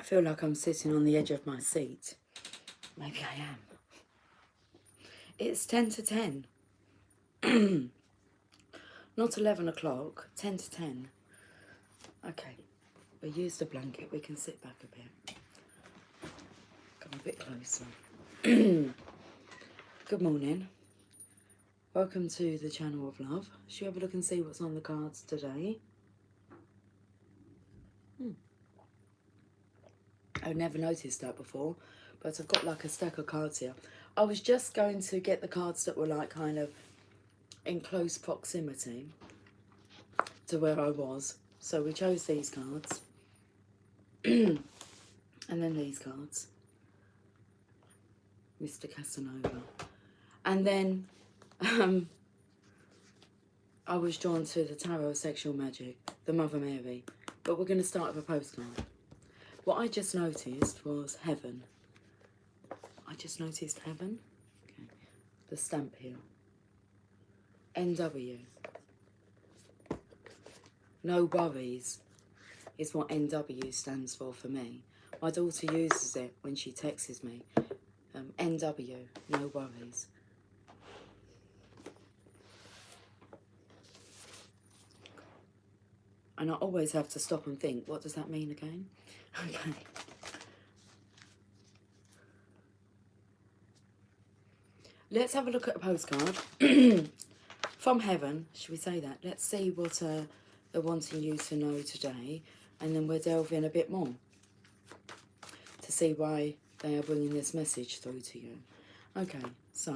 feel like I'm sitting on the edge of my seat. Maybe I am. It's 10 to 10. Not 11 o'clock, 10 to 10. Okay, we used the blanket, we can sit back a bit. Come a bit closer. Good morning. Welcome to the Channel of Love. Should we have a look and see what's on the cards today? I've never noticed that before, but I've got like a stack of cards here. I was just going to get the cards that were like kind of in close proximity to where I was. So we chose these cards. And then these cards. Mr. Casanova. And then I was drawn to the Tarot of Sexual Magic, the Mother Mary. But we're going to start with a postcard. What I just noticed was heaven. I just noticed heaven. Okay. The stamp here. NW. No worries is what NW stands for me. My daughter uses it when she texts me. NW, no worries. And I always have to stop and think, what does that mean again? Okay. Let's have a look at a postcard from heaven. Should we say that? Let's see what they're wanting you to know today. And then we'll delve in a bit more to see why they are bringing this message through to you. Okay, so,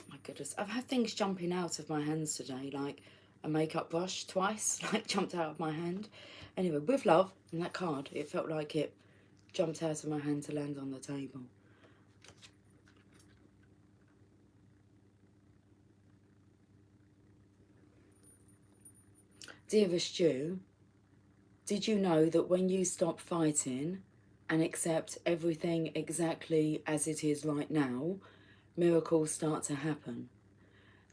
my goodness. I've had things jumping out of my hands today, like a makeup brush twice, like jumped out of my hand. Anyway, with love, and that card, it felt like it jumped out of my hand to land on the table. Dearest you, did you know that when you stop fighting and accept everything exactly as it is right now, miracles start to happen?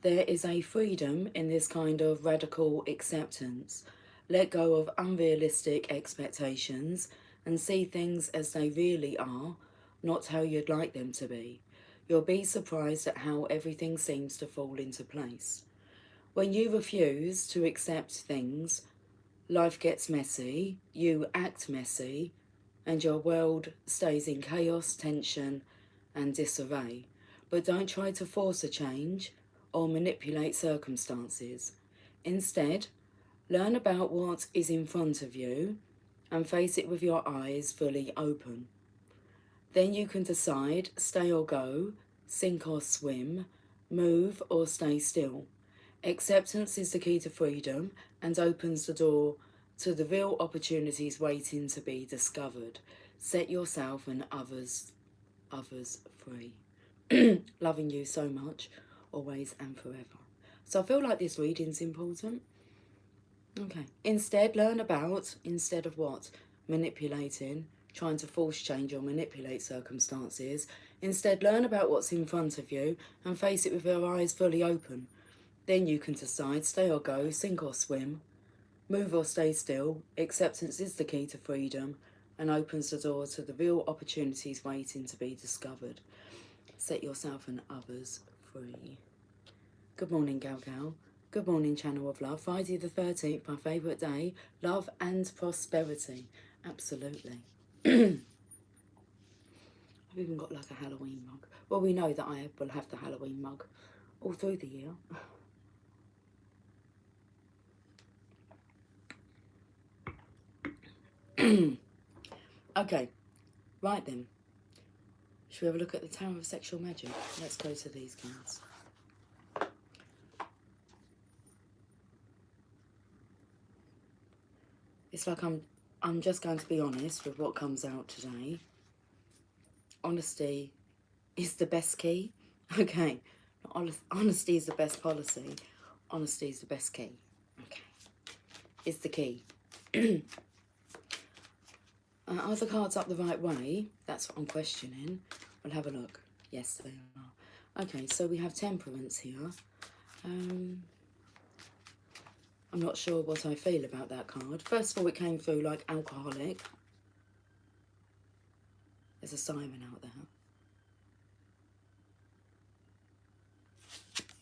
There is a freedom in this kind of radical acceptance. Let go of unrealistic expectations and see things as they really are, not how you'd like them to be. You'll be surprised at how everything seems to fall into place. When you refuse to accept things, life gets messy, you act messy, and your world stays in chaos, tension, and disarray. But don't try to force a change or manipulate circumstances. Instead, learn about what is in front of you and face it with your eyes fully open. Then you can decide, stay or go, sink or swim, move or stay still. Acceptance is the key to freedom and opens the door to the real opportunities waiting to be discovered. Set yourself and others free. Loving you so much, always and forever. So I feel like this reading's important. Okay. Instead, learn about, instead of what? Manipulating, trying to force change or manipulate circumstances. Instead, learn about what's in front of you and face it with your eyes fully open. Then you can decide, stay or go, sink or swim, move or stay still. Acceptance is the key to freedom and opens the door to the real opportunities waiting to be discovered. Set yourself and others free. Good morning, Gal Gal. Good morning, Channel of Love. Friday the 13th, my favourite day. Love and prosperity. Absolutely. I've even got like a Halloween mug. Well, we know that I will have the Halloween mug all through the year. Okay, right then. Should we have a look at the Tower of Sexual Magic? Let's go to these cards. It's like I'm just going to be honest with what comes out today. Honesty is the best key. Okay, honesty is the best policy. Honesty is the best key. Okay, it's the key. Are the cards up the right way? That's what I'm questioning. We'll have a look. Yes, they are. Okay, so we have temperance here. I'm not sure what I feel about that card. First of all, it came through like alcoholic. There's a siren out there.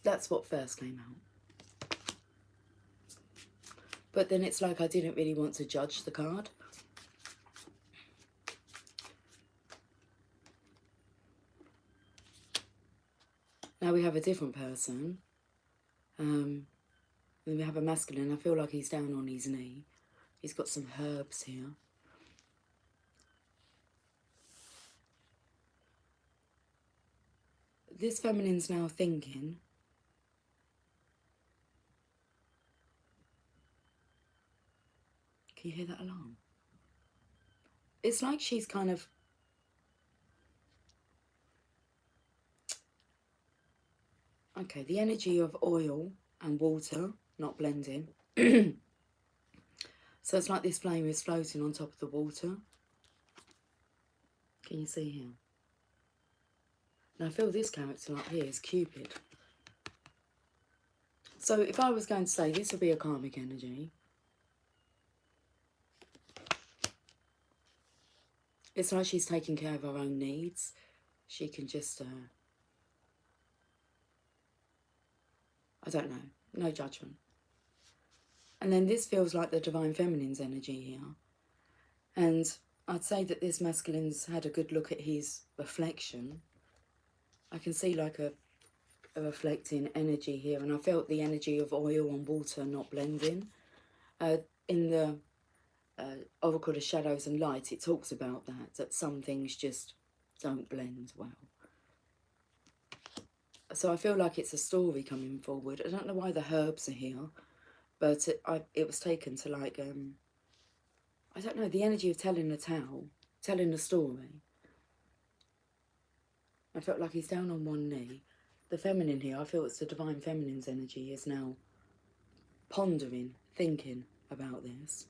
That's what first came out. But then it's like I didn't really want to judge the card. Now we have a different person. Then we have a masculine. I feel like he's down on his knee. He's got some herbs here. This feminine's now thinking. Can you hear that alarm? It's like she's kind of... Okay, the energy of oil and water, not blending. So it's like this flame is floating on top of the water. Can you see here? Now I feel this character up here is Cupid. So if I was going to say this would be a karmic energy. It's like she's taking care of her own needs. She can just... I don't know. No judgment. And then this feels like the Divine Feminine's energy here. And I'd say that this masculine's had a good look at his reflection. I can see like a reflecting energy here. And I felt the energy of oil and water not blending. In the Oracle of Shadows and Light, it talks about that some things just don't blend well. So I feel like it's a story coming forward. I don't know why the herbs are here, but it was taken to like, I don't know, the energy of telling a tale, telling a story. I felt like he's down on one knee. The feminine here, I feel it's the Divine Feminine's energy, is now pondering, thinking about this.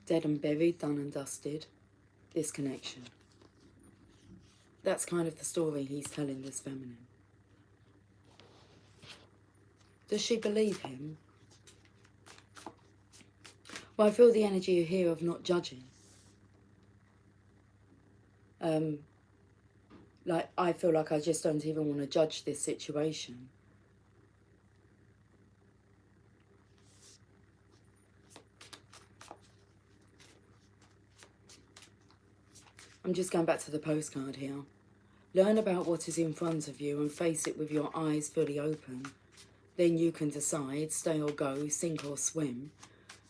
Dead and buried, done and dusted, this connection. That's kind of the story he's telling this feminine. Does she believe him? Well, I feel the energy here of not judging. Like, I feel like I just don't even want to judge this situation. I'm just going back to the postcard here. Learn about what is in front of you and face it with your eyes fully open. Then you can decide, stay or go, sink or swim,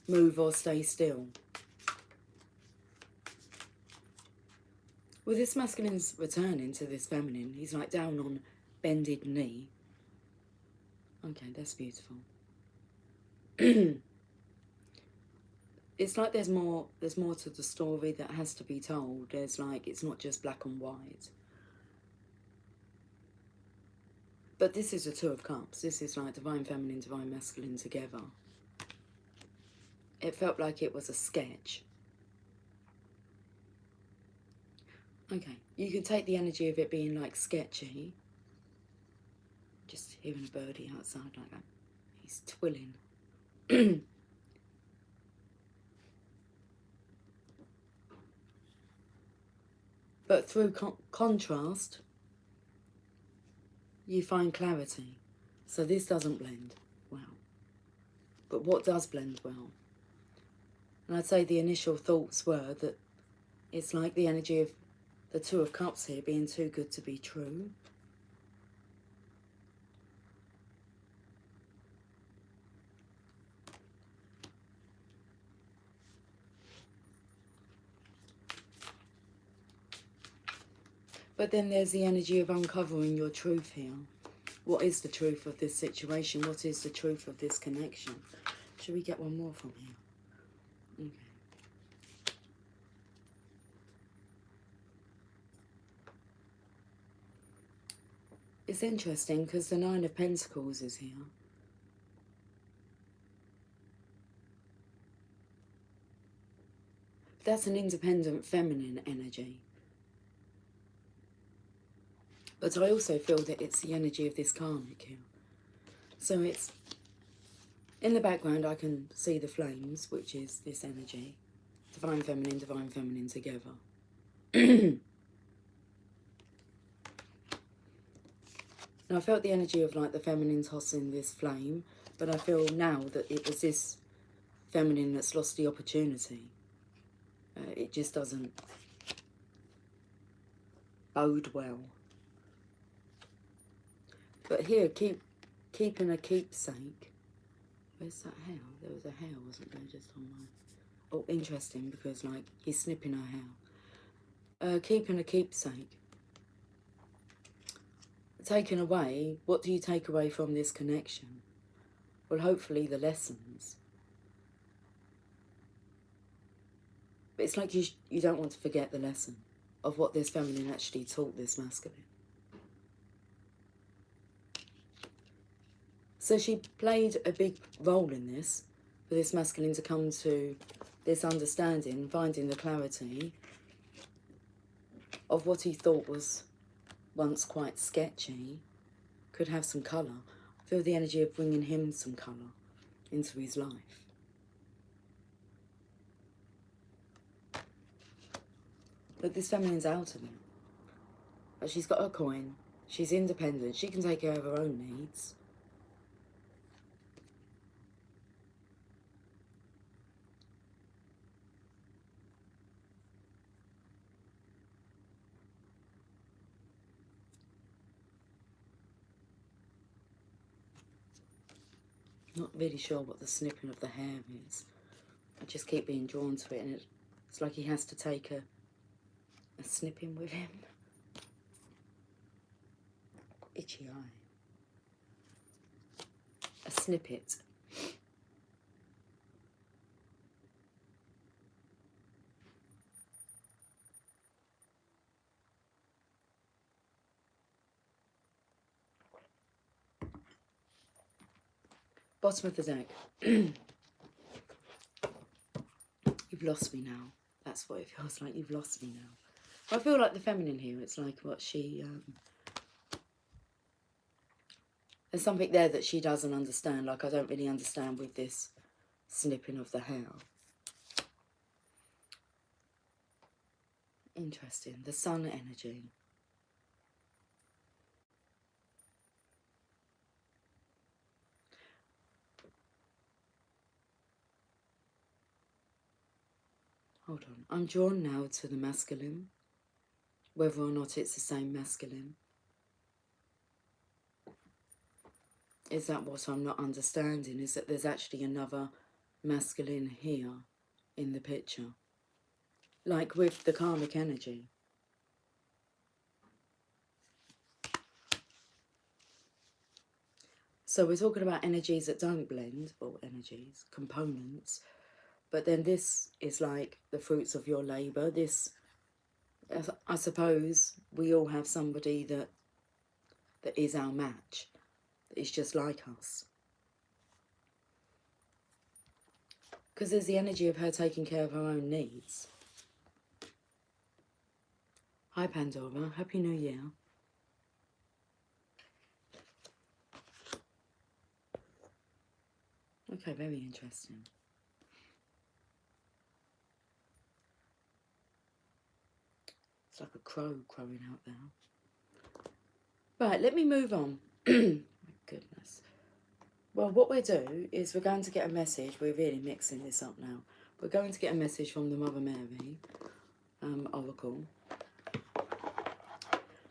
move or stay still. Well, this masculine's returning to this feminine. He's like down on bended knee. Okay, that's beautiful. It's like there's more to the story that has to be told. There's like, it's not just black and white. But this is a Two of Cups. This is like Divine Feminine, Divine Masculine together. It felt like it was a sketch. Okay, you can take the energy of it being like sketchy. Just hearing a birdie outside like that. He's twilling. But through contrast, you find clarity. So this doesn't blend well. But what does blend well? And I'd say the initial thoughts were that it's like the energy of the Two of Cups here being too good to be true. But then there's the energy of uncovering your truth here. What is the truth of this situation? What is the truth of this connection? Should we get one more from here? Okay. It's interesting because the Nine of Pentacles is here. That's an independent feminine energy. But I also feel that it's the energy of this karmic here. So it's In the background I can see the flames, which is this energy. Divine feminine together. Now I felt the energy of like the feminine tossing this flame, but I feel now that it was this feminine that's lost the opportunity. It just doesn't bode well. But here, keeping a keepsake. Where's that hair? There was a hair, wasn't there, just on my... Oh, interesting, because like he's snipping her hair. Keeping a keepsake. Taken away, what do you take away from this connection? Well, hopefully the lessons. But it's like you don't want to forget the lesson of what this feminine actually taught this masculine. So she played a big role in this, for this masculine to come to this understanding, finding the clarity of what he thought was once quite sketchy, could have some colour. Feel the energy of bringing him some colour into his life. But this feminine's out of it. But she's got her coin, she's independent, she can take care of her own needs. Not really sure what the snipping of the hair is. I just keep being drawn to it, and it's like he has to take a snipping with him. Itchy eye. A snippet. Bottom of the deck. You've lost me now. That's what it feels like. You've lost me now. I feel like the feminine here, it's like what she... there's something there that she doesn't understand. Like I don't really understand with this snipping of the hair. Interesting. The sun energy. Hold on. I'm drawn now to the masculine. Whether or not it's the same masculine. Is that what I'm not understanding? Is that there's actually another masculine here in the picture? Like with the karmic energy. So we're talking about energies that don't blend, or energies, components. But then this is like the fruits of your labour. This, I suppose, we all have somebody that is our match. That is just like us. Because there's the energy of her taking care of her own needs. Hi Pandora, Happy New Year. Okay, very interesting. It's like a crow crowing out there. Right, let me move on. My goodness. Well, what we'll do is we're going to get a message. We're really mixing this up now. We're going to get a message from the Mother Mary Oracle.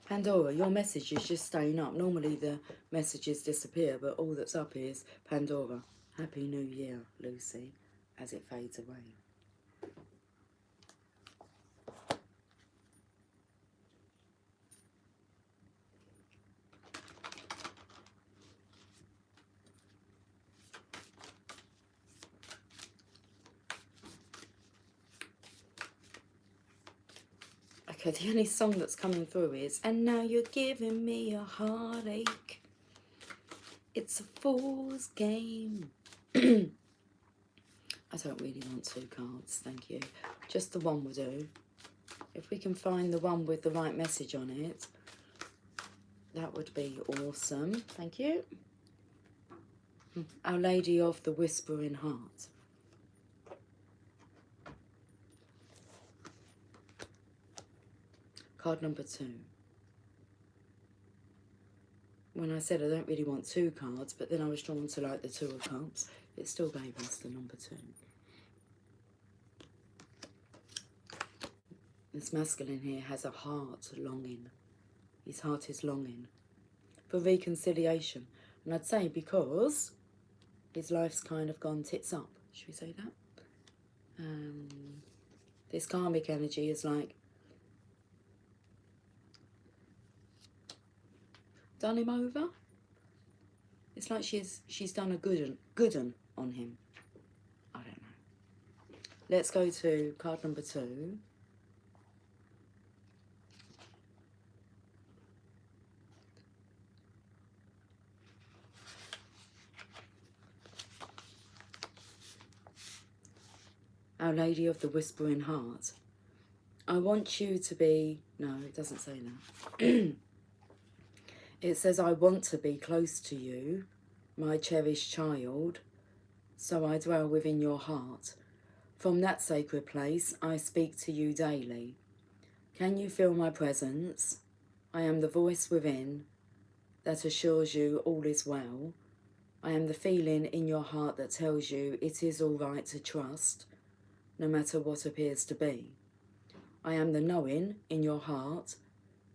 Pandora, your message is just staying up. Normally the messages disappear, but all that's up is Pandora. Happy New Year, Lucy, as it fades away. Okay, the only song that's coming through is "And Now You're Giving Me a Heartache. It's a fool's game." I don't really want two cards, thank you. Just the one will do. If we can find the one with the right message on it, that would be awesome. Thank you. Our Lady of the Whispering Heart. Card number 2. When I said I don't really want 2 cards, but then I was drawn to like the 2 of Cups, it still gave us the number 2. This masculine here has a heart longing. His heart is longing for reconciliation. And I'd say because his life's kind of gone tits up. Should we say that? This karmic energy is like done him over. It's like she's done a good un on him. I don't know. Let's go to card number 2. Our Lady of the Whispering Heart. I want you to be... No, it doesn't say that. It says, I want to be close to you, my cherished child, so I dwell within your heart. From that sacred place, I speak to you daily. Can you feel my presence? I am the voice within that assures you all is well. I am the feeling in your heart that tells you it is all right to trust, no matter what appears to be. I am the knowing in your heart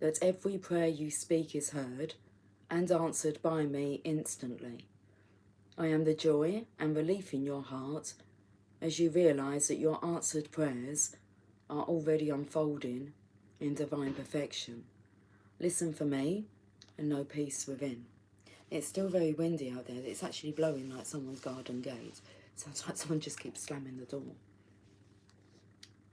that every prayer you speak is heard and answered by me instantly. I am the joy and relief in your heart as you realise that your answered prayers are already unfolding in divine perfection. Listen for me and know peace within. It's still very windy out there. It's actually blowing like someone's garden gate. Sounds like someone just keeps slamming the door.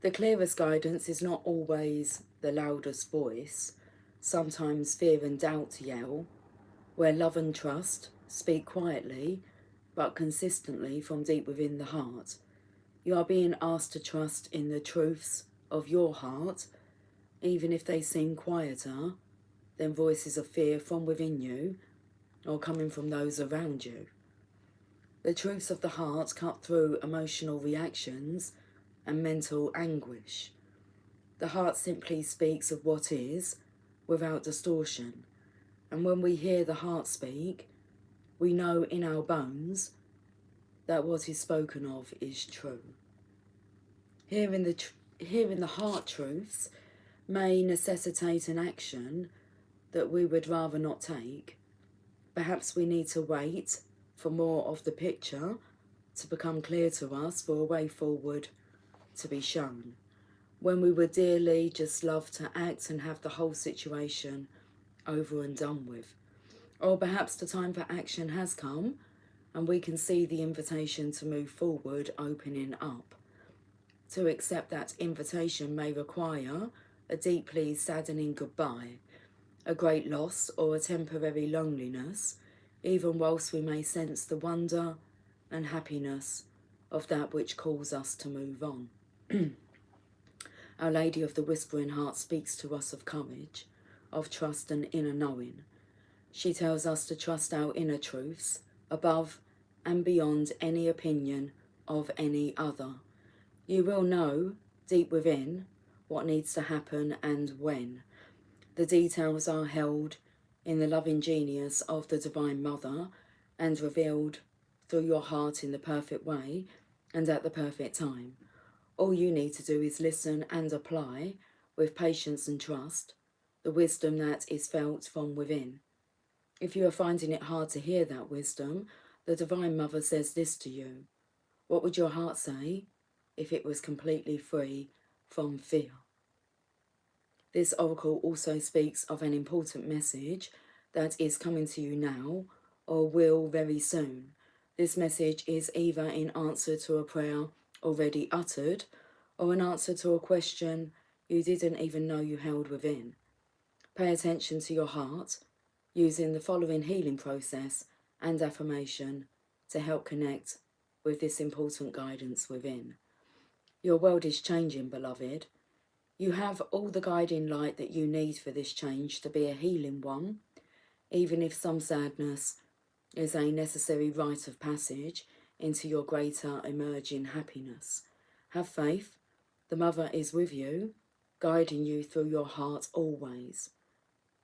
The clearest guidance is not always the loudest voice. Sometimes fear and doubt yell, where love and trust speak quietly but consistently from deep within the heart. You are being asked to trust in the truths of your heart, even if they seem quieter than voices of fear from within you or coming from those around you. The truths of the heart cut through emotional reactions and mental anguish. The heart simply speaks of what is, without distortion. And when we hear the heart speak, we know in our bones that what is spoken of is true. Hearing the heart truths may necessitate an action that we would rather not take. Perhaps we need to wait for more of the picture to become clear to us, for a way forward to be shown, when we would dearly just love to act and have the whole situation over and done with. Or perhaps the time for action has come and we can see the invitation to move forward opening up. To accept that invitation may require a deeply saddening goodbye, a great loss or a temporary loneliness, even whilst we may sense the wonder and happiness of that which calls us to move on. Our Lady of the Whispering Heart speaks to us of courage, of trust and inner knowing. She tells us to trust our inner truths above and beyond any opinion of any other. You will know deep within what needs to happen and when. The details are held in the loving genius of the Divine Mother and revealed through your heart in the perfect way and at the perfect time. All you need to do is listen and apply, with patience and trust, the wisdom that is felt from within. If you are finding it hard to hear that wisdom, the Divine Mother says this to you. What would your heart say if it was completely free from fear? This oracle also speaks of an important message that is coming to you now or will very soon. This message is either in answer to a prayer already uttered, or an answer to a question you didn't even know you held within. Pay attention to your heart, using the following healing process and affirmation to help connect with this important guidance within. Your world is changing, beloved. You have all the guiding light that you need for this change to be a healing one, even if some sadness is a necessary rite of passage into your greater emerging happiness. Have faith. The Mother is with you, guiding you through your heart always.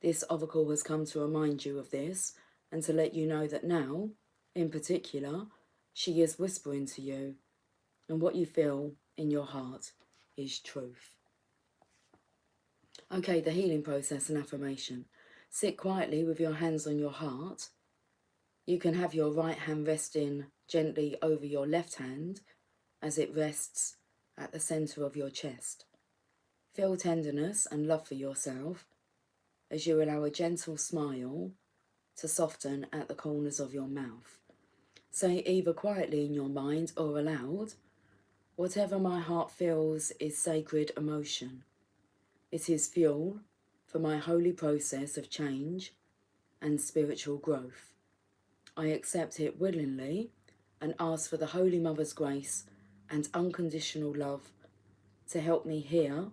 This oracle has come to remind you of this and to let you know that now, in particular, she is whispering to you, and what you feel in your heart is truth. Okay, the healing process and affirmation. Sit quietly with your hands on your heart. You can have your right hand resting gently over your left hand as it rests at the center of your chest. Feel tenderness and love for yourself as you allow a gentle smile to soften at the corners of your mouth. Say either quietly in your mind or aloud, whatever my heart feels is sacred emotion. It is fuel for my holy process of change and spiritual growth. I accept it willingly and ask for the Holy Mother's grace and unconditional love to help me hear,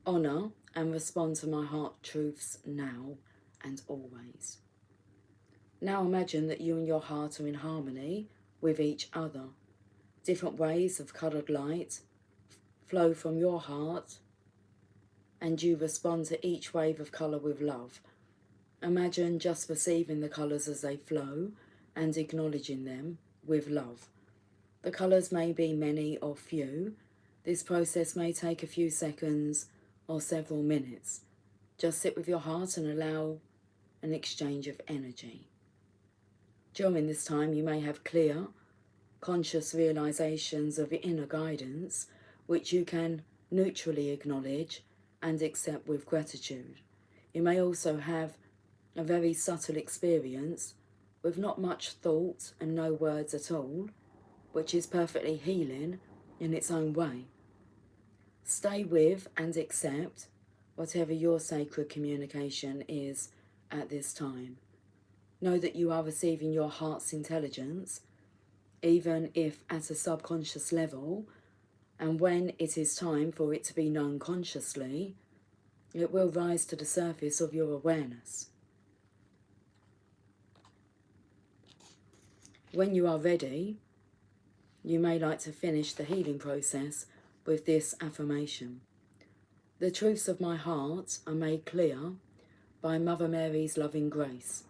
honour and respond to my heart truths now and always. Now imagine that you and your heart are in harmony with each other. Different waves of coloured light flow from your heart and you respond to each wave of colour with love. Imagine just receiving the colours as they flow and acknowledging them with love. The colours may be many or few. This process may take a few seconds or several minutes. Just sit with your heart and allow an exchange of energy. During this time, you may have clear, conscious realizations of inner guidance, which you can neutrally acknowledge and accept with gratitude. You may also have a very subtle experience with not much thought and no words at all, which is perfectly healing in its own way. Stay with and accept whatever your sacred communication is at this time. Know that you are receiving your heart's intelligence, even if at a subconscious level, and when it is time for it to be known consciously, it will rise to the surface of your awareness. When you are ready, you may like to finish the healing process with this affirmation. The truths of my heart are made clear by Mother Mary's loving grace.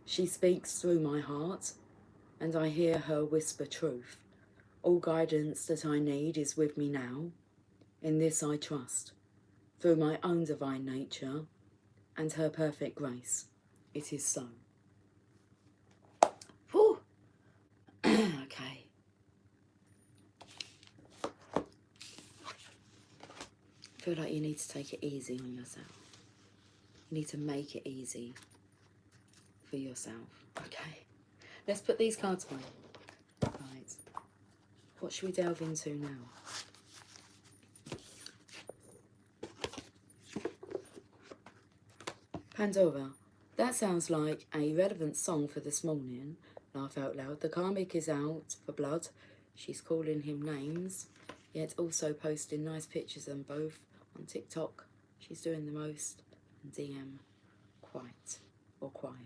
She speaks through my heart, and I hear her whisper truth. All guidance that I need is with me now. In this I trust. Through my own divine nature and her perfect grace, it is so. Whew. Okay. I feel like you need to take it easy on yourself. You need to make it easy for yourself. Okay. Let's put these cards away. Right. What should we delve into now? Pandora. That sounds like a relevant song for this morning. Laugh out loud. The karmic is out for blood. She's calling him names, yet also posting nice pictures of them both on TikTok. She's doing the most. And DM quiet or quiet.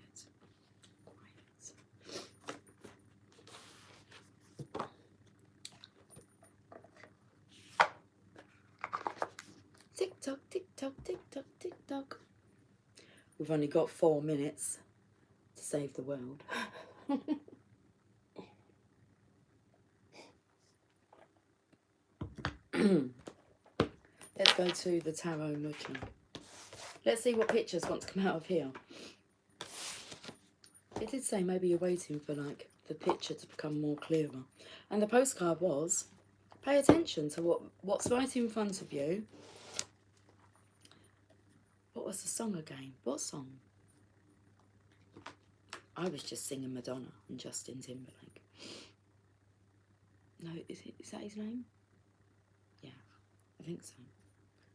TikTok, TikTok, TikTok, TikTok. We've only got 4 minutes to save the world. Let's go to the tarot nudging. Let's see what pictures want to come out of here. It did say maybe you're waiting for like the picture to become more clearer. And the postcard was, pay attention to what's right in front of you. What was the song again? What song? I was just singing Madonna and Justin Timberlake. No, is that his name? Yeah, I think so.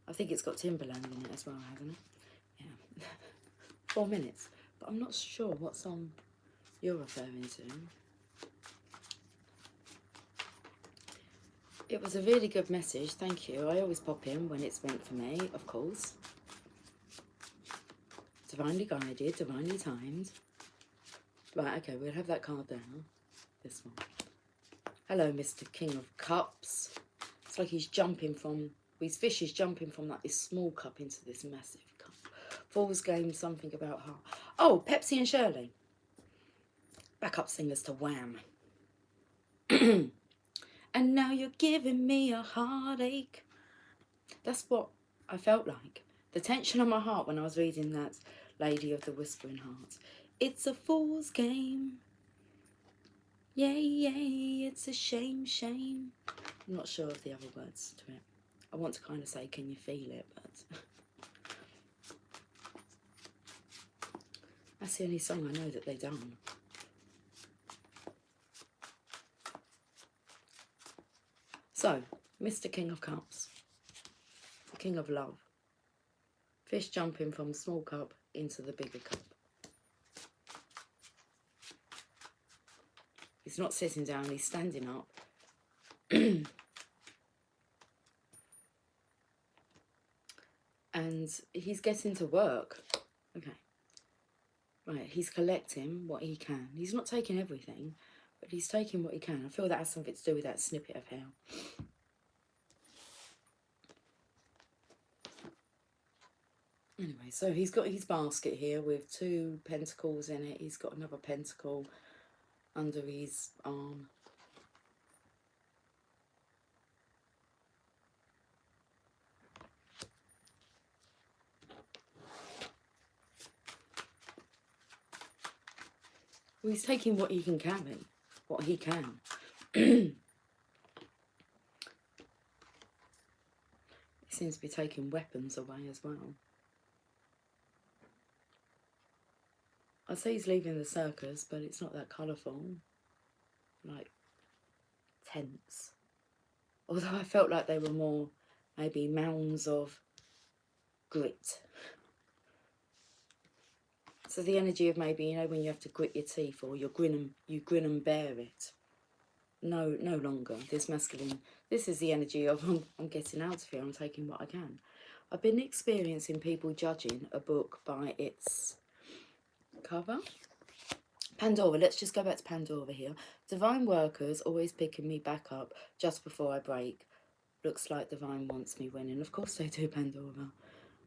I think it's got Timberland in it as well, hasn't it? Yeah. 4 minutes. But I'm not sure what song you're referring to. It was a really good message, thank you. I always pop in when it's meant for me, of course. Divinely guided, divinely timed. Right, okay, we'll have that card there. This one. Hello, Mr. King of Cups. It's like he's jumping from, his fish is jumping from like this small cup into this massive cup. Fool's Game, something about heart. Oh, Pepsi and Shirley. Backup singers to Wham. And now you're giving me a heartache. That's what I felt like. The tension on my heart when I was reading that Lady of the Whispering Hearts. It's a fool's game. Yay, yay, it's a shame, shame. I'm not sure of the other words to it. I want to kind of say, can you feel it? But that's the only song I know that they done. So, Mr. King of Cups, the King of Love. Fish jumping from small cup into the bigger cup. He's not sitting down, he's standing up. And he's getting to work. Okay. Right, he's collecting what he can. He's not taking everything, but he's taking what he can. I feel that has something to do with that snippet of hair. Anyway, so he's got his basket here with 2 pentacles in it. He's got another pentacle under his arm. Well, he's taking what he can carry, what he can. He seems to be taking weapons away as well. I'd say he's leaving the circus, but it's not that colourful. Like, tents. Although I felt like they were more maybe mounds of grit. So the energy of maybe, you know, when you have to grit your teeth or you grin and bear it. No longer. This masculine, this is the energy of I'm getting out of here, I'm taking what I can. I've been experiencing people judging a book by its cover. Pandora, let's just go back to Pandora here. Divine workers always picking me back up just before I break. Looks like Divine wants me winning. Of course they do, Pandora.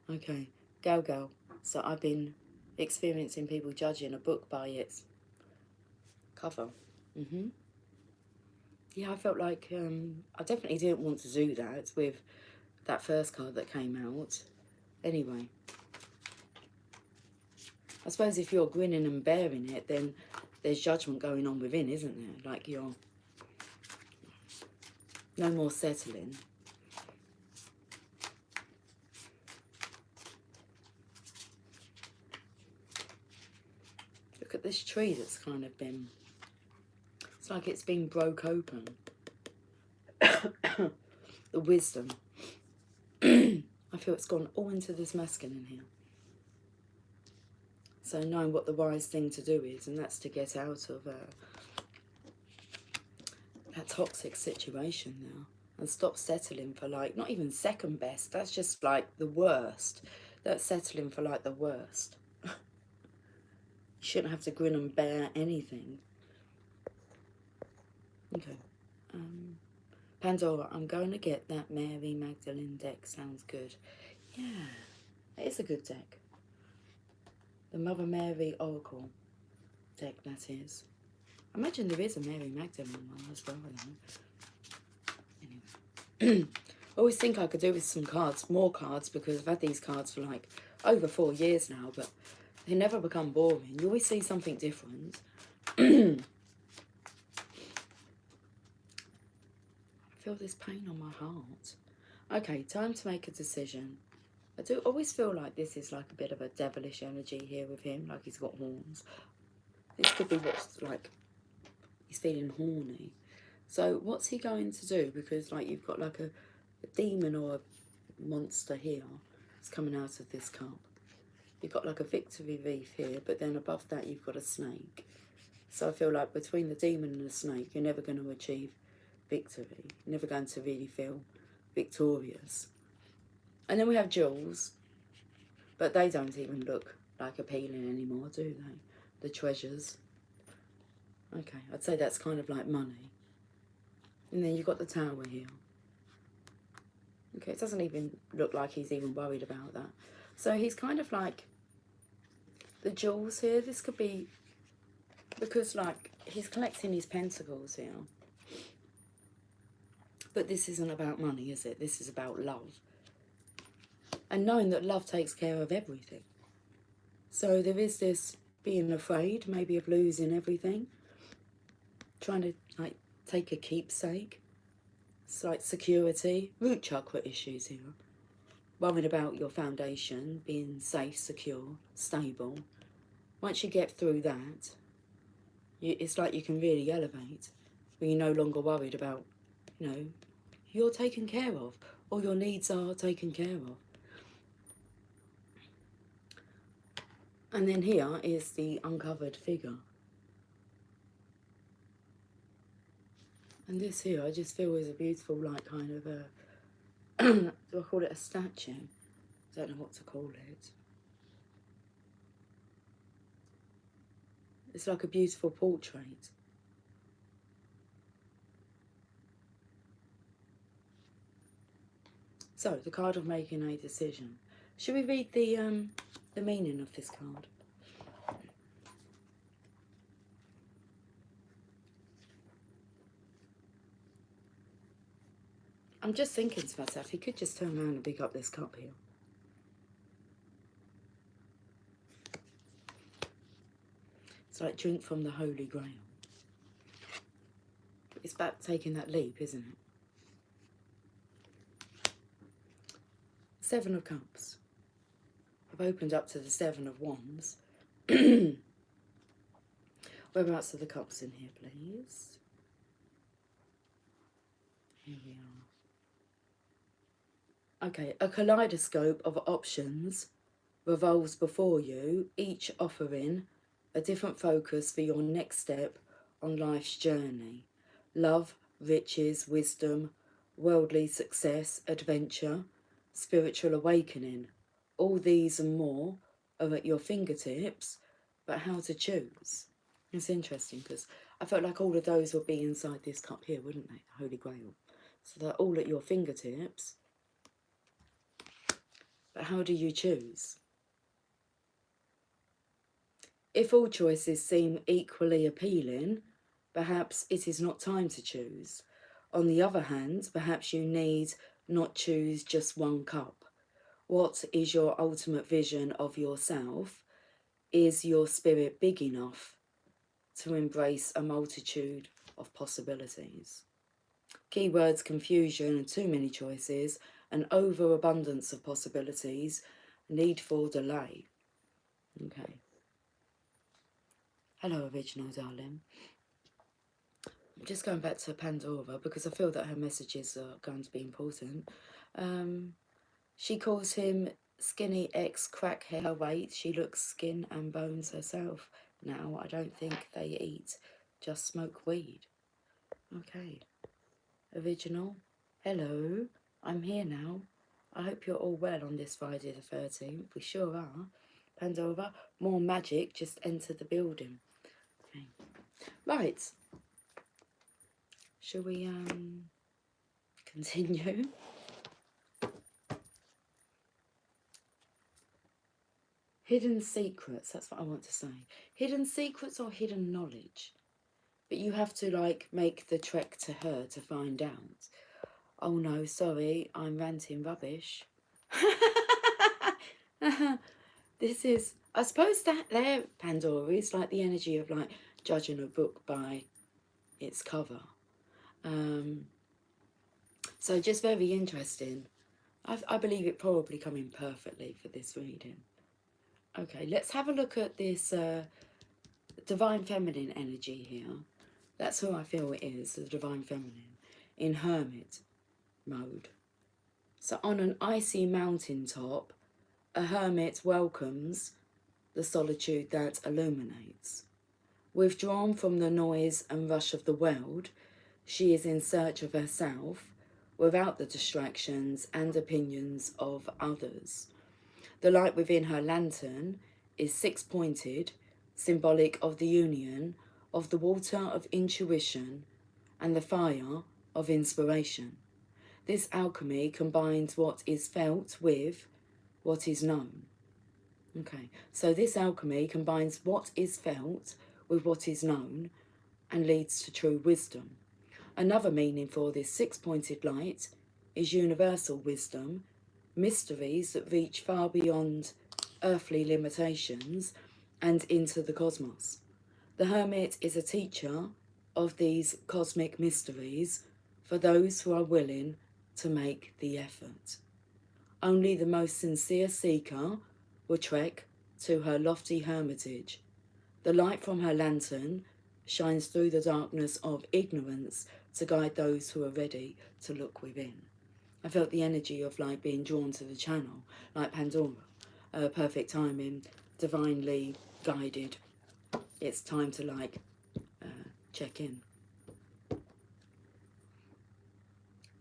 Okay, Gal. So I've been experiencing people judging a book by its cover. Yeah, I felt like I definitely didn't want to do that with that first card that came out. Anyway, I suppose if you're grinning and bearing it, then there's judgment going on within, isn't there? Like you're no more settling. Look at this tree that's kind of been, it's like it's been broke open. The wisdom. I feel it's gone all into this masculine here. So knowing what the wise thing to do is, and that's to get out of that toxic situation now. And stop settling for like, not even second best, that's just like the worst. That's settling for like the worst. You shouldn't have to grin and bear anything. Okay. Pandora, I'm going to get that Mary Magdalene deck. Sounds good. Yeah, it is a good deck. The Mother Mary Oracle deck, that is. I imagine there is a Mary Magdalene one as well. Anyway. I always think I could do with some cards, more cards, because I've had these cards for like over 4 years now, but they never become boring. You always see something different. I feel this pain on my heart. Okay, time to make a decision. I do always feel like this is like a bit of a devilish energy here with him, like he's got horns. This could be what's like, he's feeling horny. So what's he going to do? Because like you've got like a demon or a monster here. It's coming out of this cup. You've got like a victory wreath here, but then above that you've got a snake. So I feel like between the demon and the snake, you're never going to achieve victory. You're never going to really feel victorious. And then we have jewels, but they don't even look like appealing anymore, do they? The treasures. Okay, I'd say that's kind of like money. And then you've got the Tower here. Okay, it doesn't even look like he's even worried about that. So he's kind of like the jewels here. This could be because like he's collecting his pentacles here. But this isn't about money, is it? This is about love. And knowing that love takes care of everything. So there is this being afraid, maybe of losing everything. Trying to like take a keepsake. It's like security, root chakra issues here. Worried about your foundation being safe, secure, stable. Once you get through that, it's like you can really elevate. When you're no longer worried about, you know, you're taken care of. All your needs are taken care of. And then here is the uncovered figure. And this here, I just feel is a beautiful, like, kind of a, do I call it a statue? I don't know what to call it. It's like a beautiful portrait. So, the card of making a decision. Should we read the meaning of this card? I'm just thinking to myself, he could just turn around and pick up this cup here. It's like drink from the Holy Grail. It's about taking that leap, isn't it? Seven of Cups. I've opened up to the Seven of Wands. Whereabouts are the cups in here, please? Here we are. Okay, a kaleidoscope of options revolves before you, each offering a different focus for your next step on life's journey. Love, riches, wisdom, worldly success, adventure, spiritual awakening. All these and more are at your fingertips, but how to choose? It's interesting because I felt like all of those would be inside this cup here, wouldn't they? The Holy Grail. So they're all at your fingertips. But how do you choose? If all choices seem equally appealing, perhaps it is not time to choose. On the other hand, perhaps you need not choose just one cup. What is your ultimate vision of yourself? Is your spirit big enough to embrace a multitude of possibilities? Keywords: confusion and too many choices, an overabundance of possibilities, need for delay. Okay. Hello, original darling. I'm just going back to Pandora because I feel that her messages are going to be important. She calls him skinny ex-crackhead. Her weight, she looks skin and bones herself now. I don't think they eat, just smoke weed. Okay. Original, hello, I'm here now. I hope you're all well on this Friday the 13th. We sure are. Pandora, more magic just entered the building. Okay. Right. Shall we continue? Hidden secrets, that's what I want to say. Hidden secrets or hidden knowledge. But you have to like make the trek to her to find out. Oh no, sorry, I'm ranting rubbish. This is, I suppose that there, Pandora, is like the energy of like judging a book by its cover. So just very interesting. I believe it probably come in perfectly for this reading. Okay, let's have a look at this Divine Feminine energy here. That's who I feel it is, the Divine Feminine, in Hermit mode. So on an icy mountaintop, a hermit welcomes the solitude that illuminates. Withdrawn from the noise and rush of the world, she is in search of herself, without the distractions and opinions of others. The light within her lantern is six-pointed, symbolic of the union of the water of intuition and the fire of inspiration. This alchemy combines what is felt with what is known. Okay, so this alchemy combines what is felt with what is known and leads to true wisdom. Another meaning for this six-pointed light is universal wisdom, mysteries that reach far beyond earthly limitations and into the cosmos. The Hermit is a teacher of these cosmic mysteries for those who are willing to make the effort. Only the most sincere seeker will trek to her lofty hermitage. The light from her lantern shines through the darkness of ignorance to guide those who are ready to look within. I felt the energy of like being drawn to the channel, like Pandora. Perfect timing, divinely guided. It's time to like check in.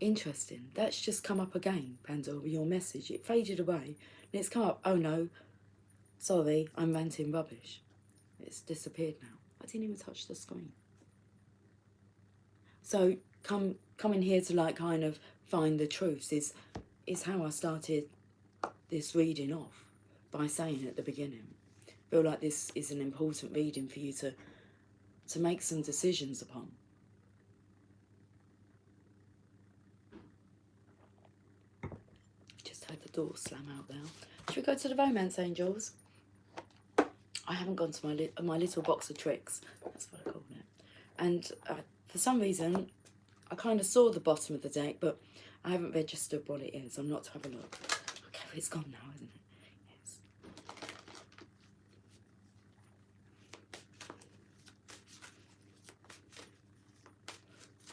Interesting. That's just come up again, Pandora, your message. It faded away and it's come up. Oh no, sorry, I'm ranting rubbish. It's disappeared now. I didn't even touch the screen. So coming here to like kind of find the truths is how I started this reading off, by saying at the beginning. I feel like this is an important reading for you to make some decisions upon. Just heard the door slam out there. Should we go to the romance angels? I haven't gone to my little box of tricks. That's what I call it. And for some reason, I kind of saw the bottom of the deck, but I haven't registered what it is. I'm not to have a look. Okay, well, it's gone now, isn't it? Yes.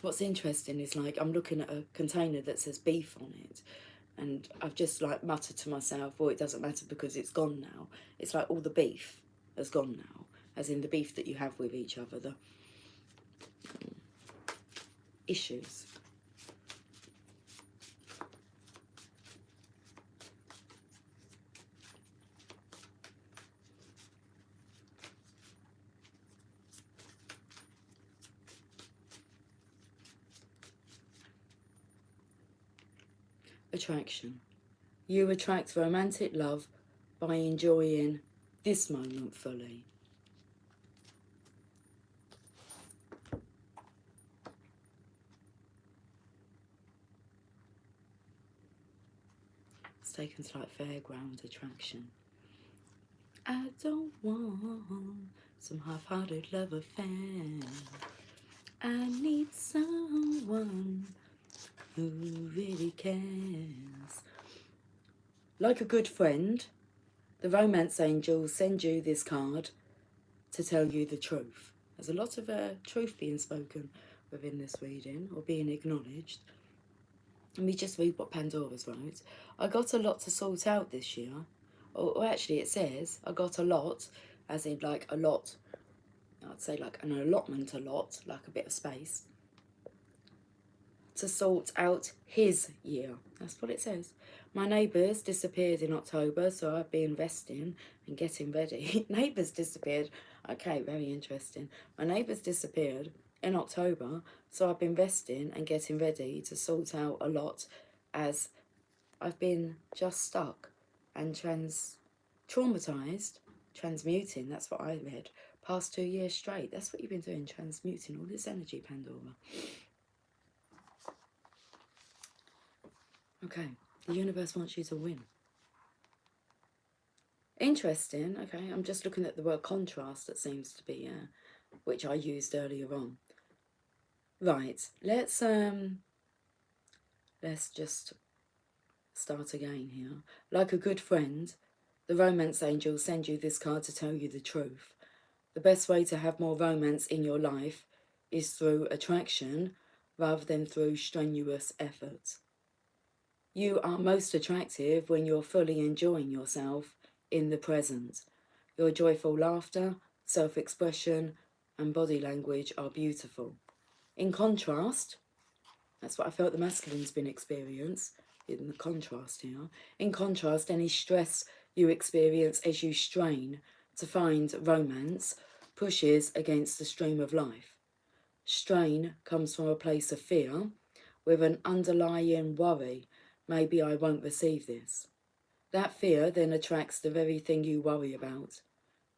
What's interesting is like I'm looking at a container that says beef on it, and I've just like muttered to myself, well, it doesn't matter because it's gone now. It's like all the beef has gone now, as in the beef that you have with each other, the issues. Attraction. You attract romantic love by enjoying this moment fully. It's taken to like fairground attraction. I don't want some half-hearted love affair. I need someone who really cares. Like a good friend, the romance angels send you this card to tell you the truth. There's a lot of truth being spoken within this reading, or being acknowledged. Let me just read what Pandora's wrote. I got a lot to sort out this year. Or actually it says, I got a lot, as in like a lot. I'd say like an allotment a lot, like a bit of space. To sort out his year. That's what it says. My neighbours disappeared in October, so I've been investing and getting ready. Neighbours disappeared. Okay, very interesting. My neighbours disappeared in October, so I've been resting and getting ready to sort out a lot, as I've been just stuck and traumatised, transmuting, that's what I read, past 2 years straight. That's what you've been doing, transmuting all this energy, Pandora. Okay, the universe wants you to win. Interesting. Okay, I'm just looking at the word contrast that seems to be, which I used earlier on. Right, let's just start again here. Like a good friend, the romance angels send you this card to tell you the truth. The best way to have more romance in your life is through attraction rather than through strenuous effort. You are most attractive when you're fully enjoying yourself in the present. Your joyful laughter, self-expression, and body language are beautiful. In contrast, that's what I felt the masculine's been experienced, in the contrast here. In contrast, any stress you experience as you strain to find romance pushes against the stream of life. Strain comes from a place of fear with an underlying worry, maybe I won't receive this. That fear then attracts the very thing you worry about.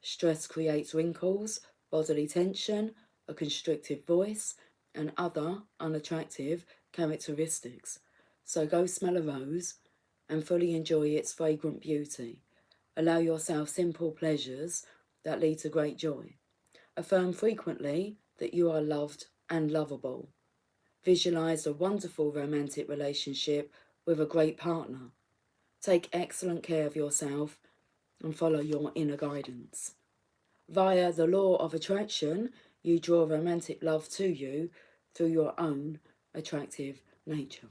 Stress creates wrinkles, bodily tension, a constricted voice, and other unattractive characteristics. So go smell a rose and fully enjoy its fragrant beauty. Allow yourself simple pleasures that lead to great joy. Affirm frequently that you are loved and lovable. Visualize a wonderful romantic relationship with a great partner. Take excellent care of yourself and follow your inner guidance. Via the law of attraction, you draw romantic love to you through your own attractive nature.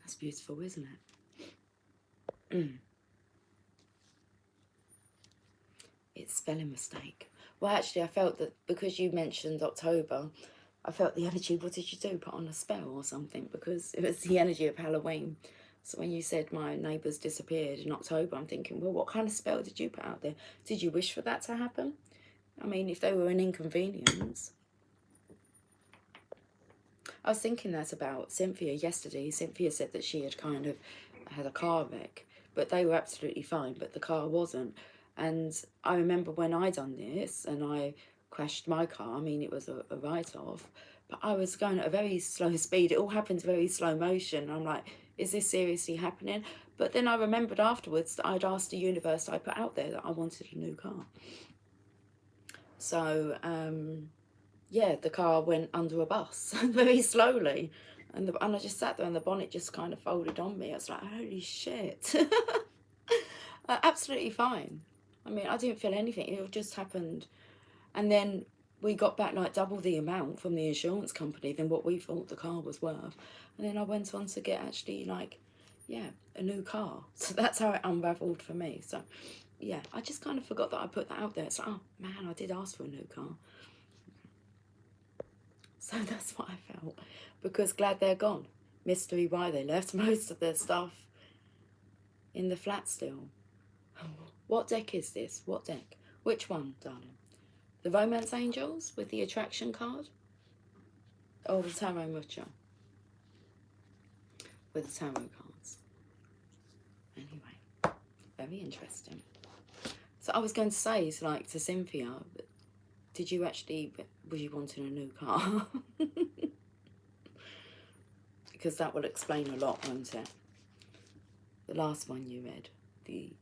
That's beautiful, isn't it? It's spelling mistake. Well, actually, I felt that because you mentioned October, I felt the energy. What did you do? Put on a spell or something? Because it was the energy of Halloween. So when you said my neighbours disappeared in October, I'm thinking, well, what kind of spell did you put out there? Did you wish for that to happen? I mean, if they were an inconvenience. I was thinking that about Cynthia yesterday. Cynthia said that she had kind of had a car wreck, but they were absolutely fine, but the car wasn't. And I remember when I done this and I crashed my car, I mean, it was a write-off, but I was going at a very slow speed. It all happened very slow motion. I'm like, is this seriously happening? But then I remembered afterwards that I'd asked the universe I put out there that I wanted a new car. So, yeah, the car went under a bus very slowly. And I just sat there and the bonnet just kind of folded on me. I was like, holy shit. Absolutely fine. I mean, I didn't feel anything. It just happened. And then we got back like double the amount from the insurance company than what we thought the car was worth. And then I went on to get actually like, yeah, a new car. So that's how it unraveled for me. So yeah, I just kind of forgot that I put that out there. It's like, oh man, I did ask for a new car. So that's what I felt. Because glad they're gone. Mystery why they left most of their stuff in the flat still. What deck is this? What deck? Which one, darling? The Romance Angels with the attraction card? Or the Tarot Mucha with the tarot cards? Anyway, very interesting. So I was going to say, it's like to Cynthia, did you actually, was you wanting a new car? Because that will explain a lot, won't it? The last one you read, the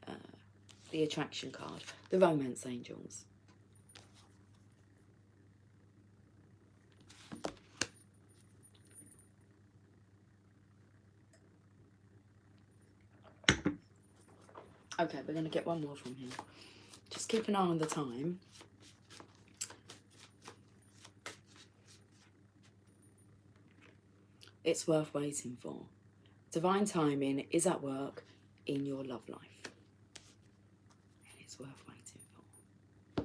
attraction card, the Romance Angels. Okay, we're going to get one more from here. Just keep an eye on the time. It's worth waiting for. Divine timing is at work in your love life. It's worth waiting for.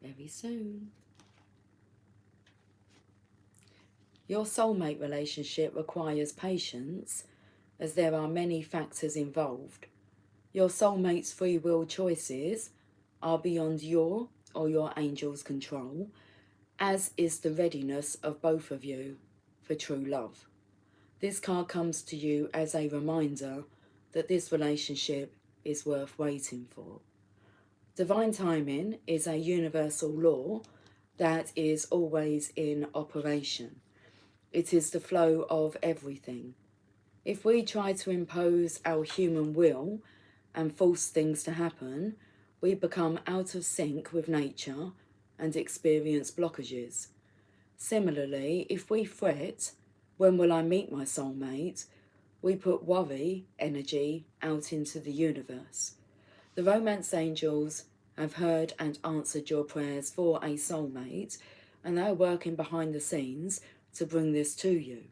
Very soon. Your soulmate relationship requires patience as there are many factors involved. Your soulmate's free will choices are beyond your or your angel's control, as is the readiness of both of you for true love. This card comes to you as a reminder that this relationship is worth waiting for. Divine timing is a universal law that is always in operation. It is the flow of everything. If we try to impose our human will and force things to happen, we become out of sync with nature and experience blockages. Similarly, if we fret, when will I meet my soulmate, we put worry energy out into the universe. The Romance Angels have heard and answered your prayers for a soulmate, and they're working behind the scenes to bring this to you.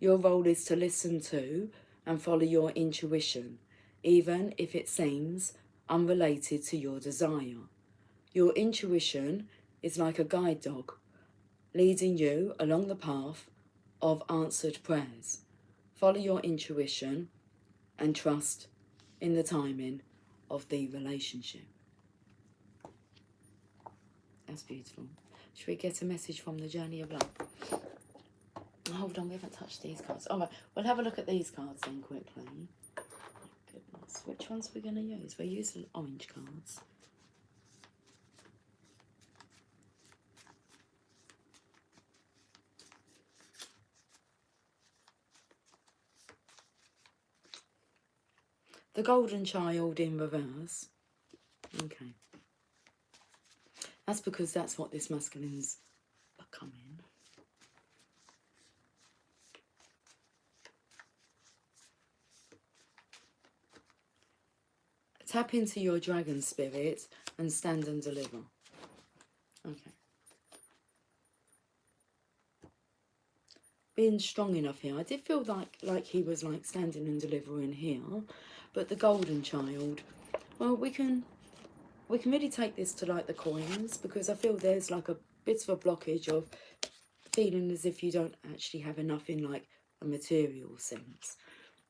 Your role is to listen to and follow your intuition, even if it seems unrelated to your desire. Your intuition is like a guide dog, leading you along the path of answered prayers. Follow your intuition and trust in the timing of the relationship. That's beautiful. Should we get a message from the journey of love? Hold on, we haven't touched these cards. All right, we'll have a look at these cards then quickly. Goodness, which ones are we going to use? We'll use the orange cards. The Golden Child in reverse. Okay. That's because that's what this masculine's becoming. Tap into your dragon spirit and stand and deliver. Okay. Being strong enough here. I did feel like he was like standing and delivering here. But the Golden Child, well, we can really take this to like the coins, because I feel there's like a bit of a blockage of feeling as if you don't actually have enough in like a material sense.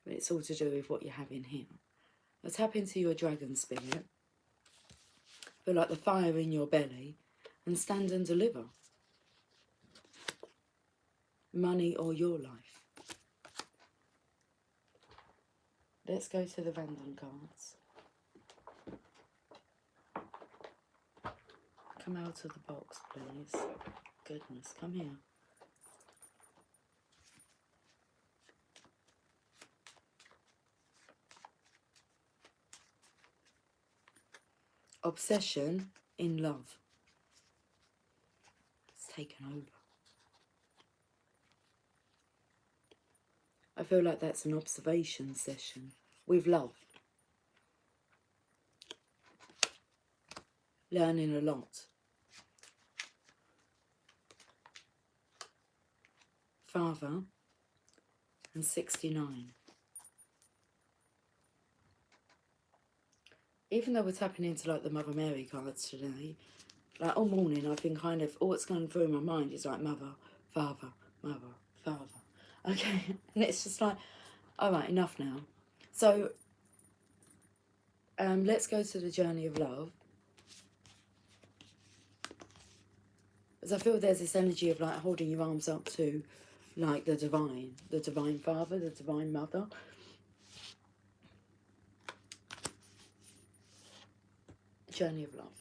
But it's all to do with what you have in here. Now tap into your dragon spirit. Feel like the fire in your belly and stand and deliver. Money or your life. Let's go to the random cards. Come out of the box, please. Goodness, come here. Obsession in love. It's taken over. I feel like that's an observation session with love. Learning a lot. Father and 69. Even though we're tapping into like the Mother Mary cards today, like all morning I've been kind of, all that's going through my mind is like mother, father, mother, father. Okay, and it's just like, all right, enough now. So, let's go to the journey of love. Because I feel there's this energy of like holding your arms up to like the divine father, the divine mother. Journey of love.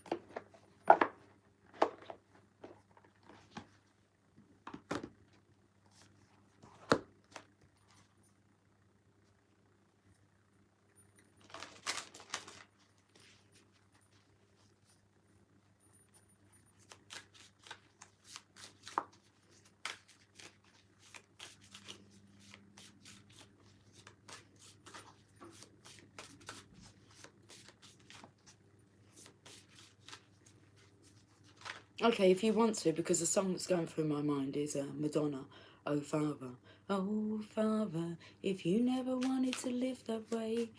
Okay, if you want to, because the song that's going through my mind is Madonna, Oh Father. Oh Father, if you never wanted to live that way,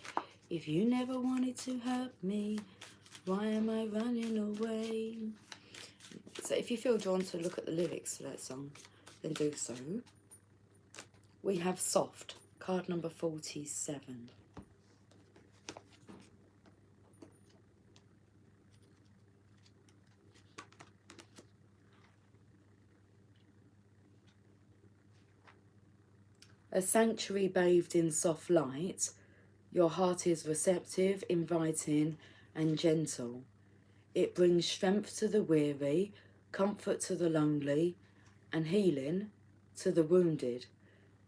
if you never wanted to hurt me, why am I running away? So if you feel drawn to look at the lyrics to that song, then do so. We have Soft, card number 47. A sanctuary bathed in soft light, your heart is receptive, inviting and gentle. It brings strength to the weary, comfort to the lonely, and healing to the wounded.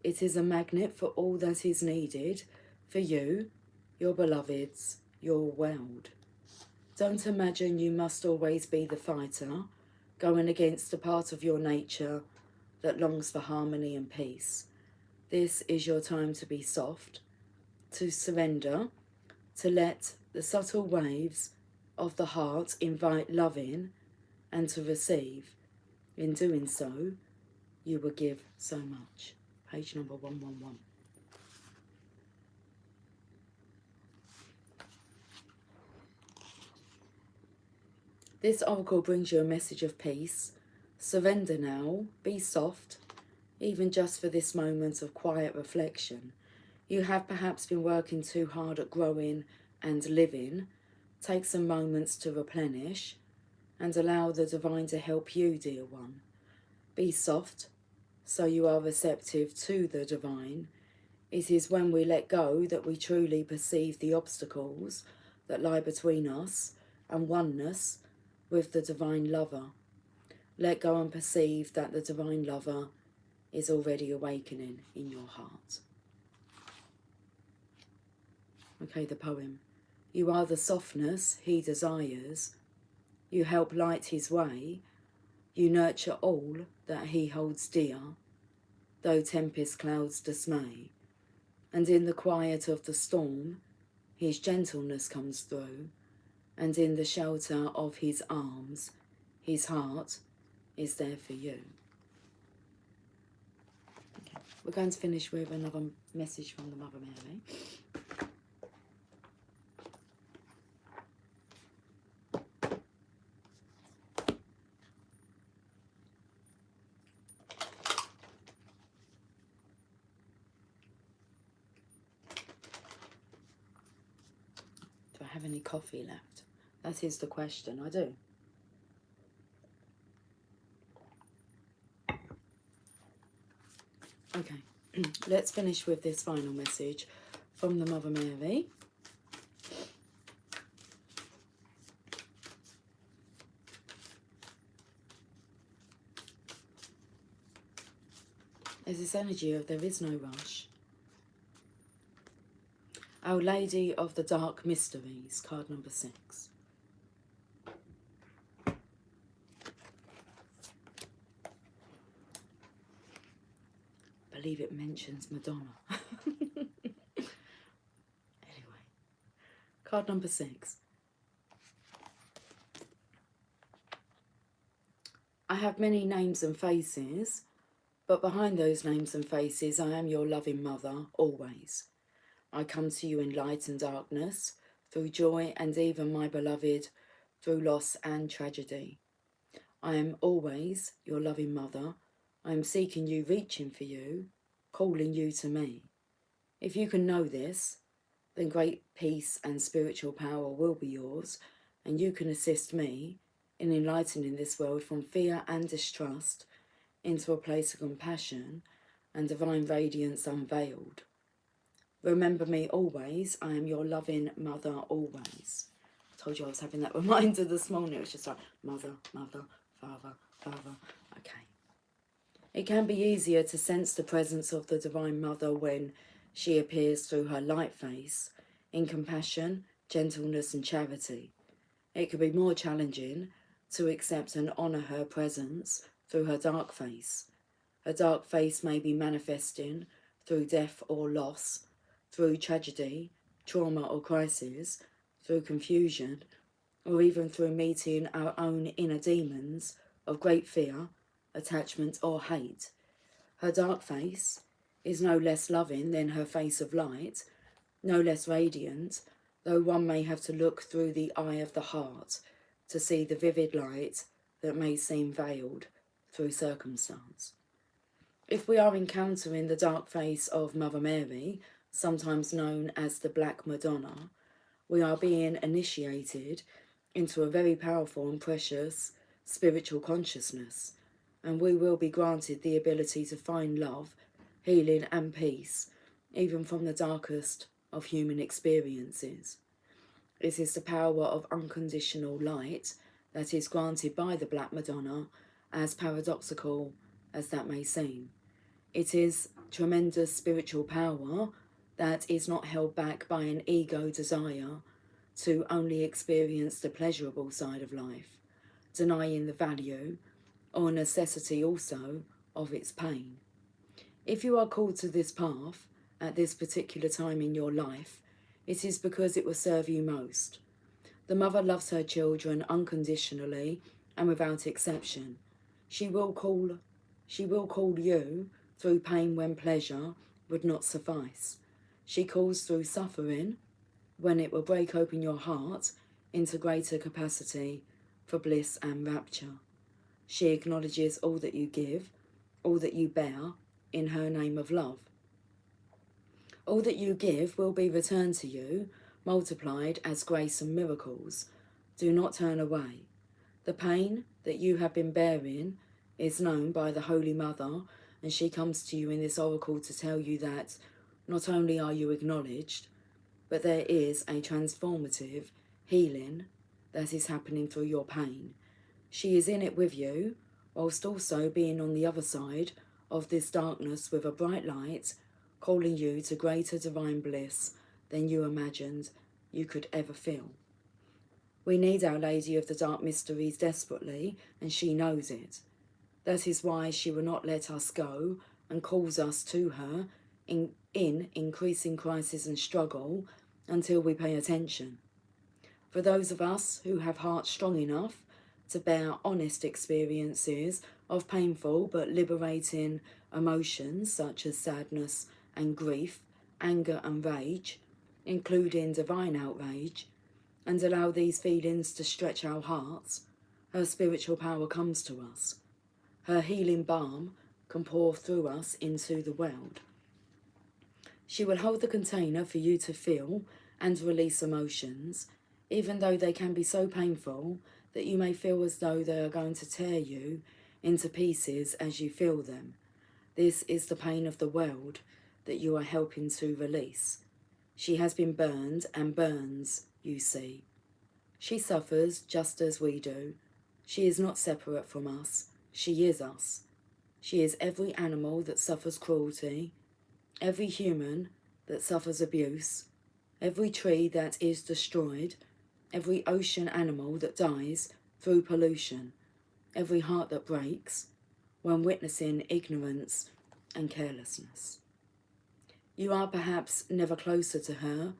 It is a magnet for all that is needed for you, your beloveds, your world. Don't imagine you must always be the fighter, going against a part of your nature that longs for harmony and peace. This is your time to be soft, to surrender, to let the subtle waves of the heart invite love in, and to receive. In doing so, you will give so much. Page number 111. This oracle brings you a message of peace. Surrender now, be soft, even just for this moment of quiet reflection. You have perhaps been working too hard at growing and living. Take some moments to replenish and allow the divine to help you, dear one. Be soft so you are receptive to the divine. It is when we let go that we truly perceive the obstacles that lie between us and oneness with the divine lover. Let go and perceive that the divine lover is already awakening in your heart. Okay, the poem. You are the softness he desires. You help light his way. You nurture all that he holds dear, though tempest clouds dismay. And in the quiet of the storm, his gentleness comes through, and in the shelter of his arms, his heart is there for you. Okay. We're going to finish with another message from the Mother Mary. Do I have any coffee left? That is the question. I do. Okay, let's finish with this final message from the Mother Mary. There's this energy of there is no rush. Our Lady of the Dark Mysteries, card number 6. I believe it mentions Madonna. Anyway, card number 6. I have many names and faces, but behind those names and faces I am your loving mother, always. I come to you in light and darkness, through joy and even, my beloved, through loss and tragedy. I am always your loving mother. I am seeking you, reaching for you, calling you to me. If you can know this, then great peace and spiritual power will be yours, and you can assist me in enlightening this world from fear and distrust into a place of compassion and divine radiance unveiled. Remember me always. I am your loving mother always. I told you I was having that reminder this morning. It was just like mother, mother, father, father. Okay. It can be easier to sense the presence of the Divine Mother when she appears through her light face in compassion, gentleness and charity. It can be more challenging to accept and honour her presence through her dark face. Her dark face may be manifesting through death or loss, through tragedy, trauma or crisis, through confusion, or even through meeting our own inner demons of great fear, attachment or hate. Her dark face is no less loving than her face of light, no less radiant, though one may have to look through the eye of the heart to see the vivid light that may seem veiled through circumstance. If we are encountering the dark face of Mother Mary, sometimes known as the Black Madonna, we are being initiated into a very powerful and precious spiritual consciousness, and we will be granted the ability to find love, healing and peace, even from the darkest of human experiences. It is the power of unconditional light that is granted by the Black Madonna, as paradoxical as that may seem. It is tremendous spiritual power that is not held back by an ego desire to only experience the pleasurable side of life, denying the value or necessity also of its pain. If you are called to this path at this particular time in your life, it is because it will serve you most. The mother loves her children unconditionally and without exception. She will call you through pain when pleasure would not suffice. She calls through suffering when it will break open your heart into greater capacity for bliss and rapture. She acknowledges all that you give, all that you bear, in her name of love. All that you give will be returned to you, multiplied as grace and miracles. Do not turn away. The pain that you have been bearing is known by the Holy Mother, and she comes to you in this oracle to tell you that not only are you acknowledged, but there is a transformative healing that is happening through your pain. She is in it with you, whilst also being on the other side of this darkness with a bright light, calling you to greater divine bliss than you imagined you could ever feel. We need Our Lady of the Dark Mysteries desperately, and she knows it. That is why she will not let us go and calls us to her in increasing crisis and struggle until we pay attention. For those of us who have hearts strong enough to bear honest experiences of painful but liberating emotions such as sadness and grief, anger and rage, including divine outrage, and allow these feelings to stretch our hearts, her spiritual power comes to us. Her healing balm can pour through us into the world. She will hold the container for you to feel and release emotions, even though they can be so painful that you may feel as though they are going to tear you into pieces as you feel them. This is the pain of the world that you are helping to release. She has been burned and burns, you see. She suffers just as we do. She is not separate from us. She is us. She is every animal that suffers cruelty, every human that suffers abuse, every tree that is destroyed, every ocean animal that dies through pollution, every heart that breaks when witnessing ignorance and carelessness. You are perhaps never closer to her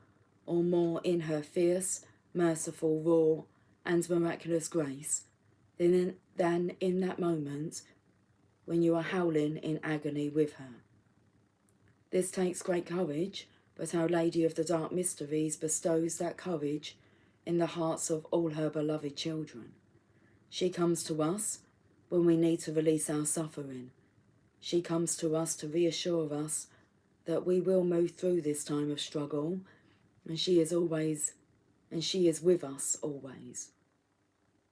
or more in her fierce, merciful, raw, and miraculous grace than in that moment when you are howling in agony with her. This takes great courage, but Our Lady of the Dark Mysteries bestows that courage in the hearts of all her beloved children. She comes to us when we need to release our suffering. She comes to us to reassure us that we will move through this time of struggle, and she is with us always.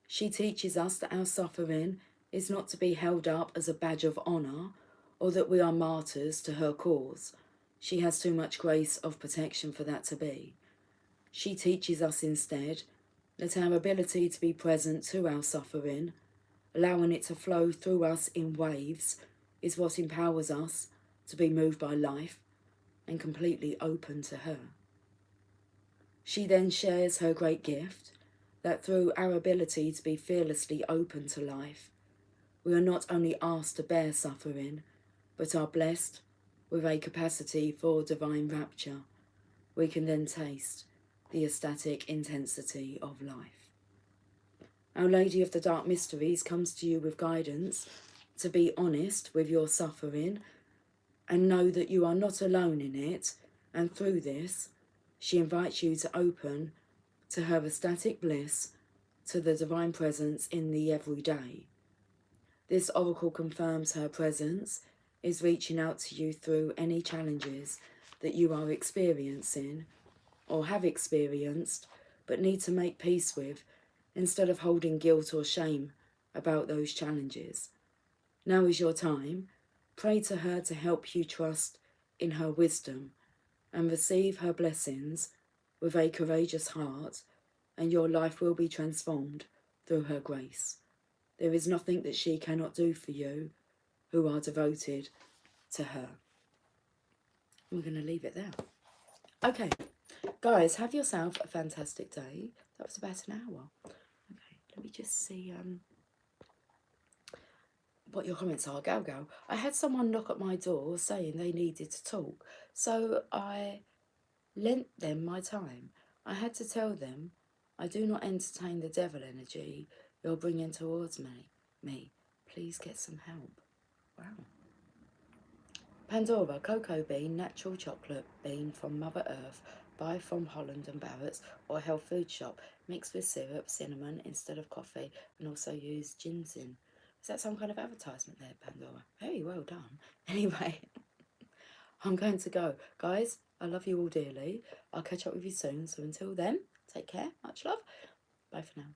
She teaches us that our suffering is not to be held up as a badge of honour, or that we are martyrs to her cause. She has too much grace of protection for that to be. She teaches us instead that our ability to be present to our suffering, allowing it to flow through us in waves, is what empowers us to be moved by life and completely open to her. She then shares her great gift, that through our ability to be fearlessly open to life, we are not only asked to bear suffering, but are blessed with a capacity for divine rapture. We can then taste the ecstatic intensity of life. Our Lady of the Dark Mysteries comes to you with guidance to be honest with your suffering and know that you are not alone in it, and through this, she invites you to open to her ecstatic bliss, to the divine presence in the everyday. This oracle confirms her presence is reaching out to you through any challenges that you are experiencing or have experienced but need to make peace with, instead of holding guilt or shame about those challenges. Now is your time. Pray to her to help you trust in her wisdom and receive her blessings with a courageous heart, and your life will be transformed through her grace. There is nothing that she cannot do for you who are devoted to her. We're going to leave it there. Okay, guys, have yourself a fantastic day. That was about an hour. Okay, let me just see what your comments are. Go. I had someone knock at my door saying they needed to talk, so I lent them my time. I had to tell them I do not entertain the devil energy you're bringing towards me. Please get some help. Wow. Pandora, cocoa bean, natural chocolate bean from Mother Earth. Buy from Holland and Barrett's or health food shop. Mixed with syrup, cinnamon instead of coffee, and also use ginseng. Is that some kind of advertisement there, Pandora? Very well done. Anyway, I'm going to go. Guys, I love you all dearly. I'll catch up with you soon. So until then, take care. Much love. Bye for now.